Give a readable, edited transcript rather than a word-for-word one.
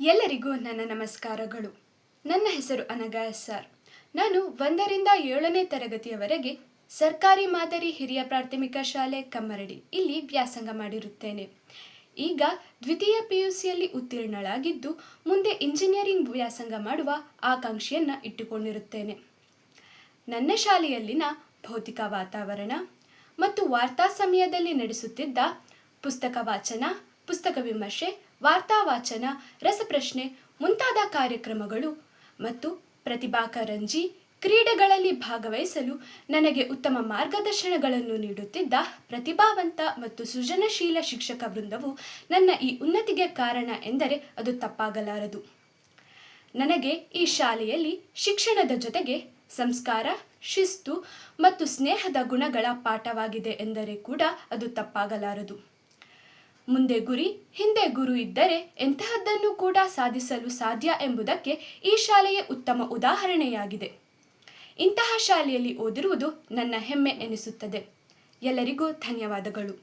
ಎಲ್ಲರಿಗೂ ನನ್ನ ನಮಸ್ಕಾರಗಳು. ನನ್ನ ಹೆಸರು ಅನಘಾ SR. ನಾನು 1ರಿಂದ 7ನೇ ತರಗತಿಯವರೆಗೆ ಸರ್ಕಾರಿ ಮಾದರಿ ಹಿರಿಯ ಪ್ರಾಥಮಿಕ ಶಾಲೆ ಕಮ್ಮರಡಿ ಇಲ್ಲಿ ವ್ಯಾಸಂಗ ಮಾಡಿರುತ್ತೇನೆ. ಈಗ ದ್ವಿತೀಯ PUCಯಲ್ಲಿ ಉತ್ತೀರ್ಣಳಾಗಿದ್ದು ಮುಂದೆ ಇಂಜಿನಿಯರಿಂಗ್ ವ್ಯಾಸಂಗ ಮಾಡುವ ಆಕಾಂಕ್ಷೆಯನ್ನು ಇಟ್ಟುಕೊಂಡಿರುತ್ತೇನೆ. ನನ್ನ ಶಾಲೆಯಲ್ಲಿನ ಭೌತಿಕ ವಾತಾವರಣ ಮತ್ತು ವಾರ್ತಾ ಸಮಯದಲ್ಲಿ ನಡೆಸುತ್ತಿದ್ದ ಪುಸ್ತಕ ವಾಚನ, ಪುಸ್ತಕ ವಿಮರ್ಶೆ, ವಾರ್ತಾ ವಾಚನ, ರಸಪ್ರಶ್ನೆ ಮುಂತಾದ ಕಾರ್ಯಕ್ರಮಗಳು ಮತ್ತು ಪ್ರತಿಭಾ ಕಾರಂಜಿ ಕ್ರೀಡೆಗಳಲ್ಲಿ ಭಾಗವಹಿಸಲು ನನಗೆ ಉತ್ತಮ ಮಾರ್ಗದರ್ಶನಗಳನ್ನು ನೀಡುತ್ತಿದ್ದ ಪ್ರತಿಭಾವಂತ ಮತ್ತು ಸೃಜನಶೀಲ ಶಿಕ್ಷಕ ವೃಂದವು ನನ್ನ ಈ ಉನ್ನತಿಗೆ ಕಾರಣ ಎಂದರೆ ಅದು ತಪ್ಪಾಗಲಾರದು. ನನಗೆ ಈ ಶಾಲೆಯಲ್ಲಿ ಶಿಕ್ಷಣದ ಜೊತೆಗೆ ಸಂಸ್ಕಾರ, ಶಿಸ್ತು ಮತ್ತು ಸ್ನೇಹದ ಗುಣಗಳ ಪಾಠವಾಗಿದೆ ಎಂದರೆ ಕೂಡ ಅದು ತಪ್ಪಾಗಲಾರದು. ಮುಂದೆ ಗುರಿ, ಹಿಂದೆ ಗುರು ಇದ್ದರೆ ಎಂತಹದ್ದನ್ನು ಕೂಡ ಸಾಧಿಸಲು ಸಾಧ್ಯ ಎಂಬುದಕ್ಕೆ ಈ ಶಾಲೆಯೇ ಉತ್ತಮ ಉದಾಹರಣೆಯಾಗಿದೆ. ಇಂತಹ ಶಾಲೆಯಲ್ಲಿ ಓದಿರುವುದು ನನ್ನ ಹೆಮ್ಮೆ ಎನಿಸುತ್ತದೆ. ಎಲ್ಲರಿಗೂ ಧನ್ಯವಾದಗಳು.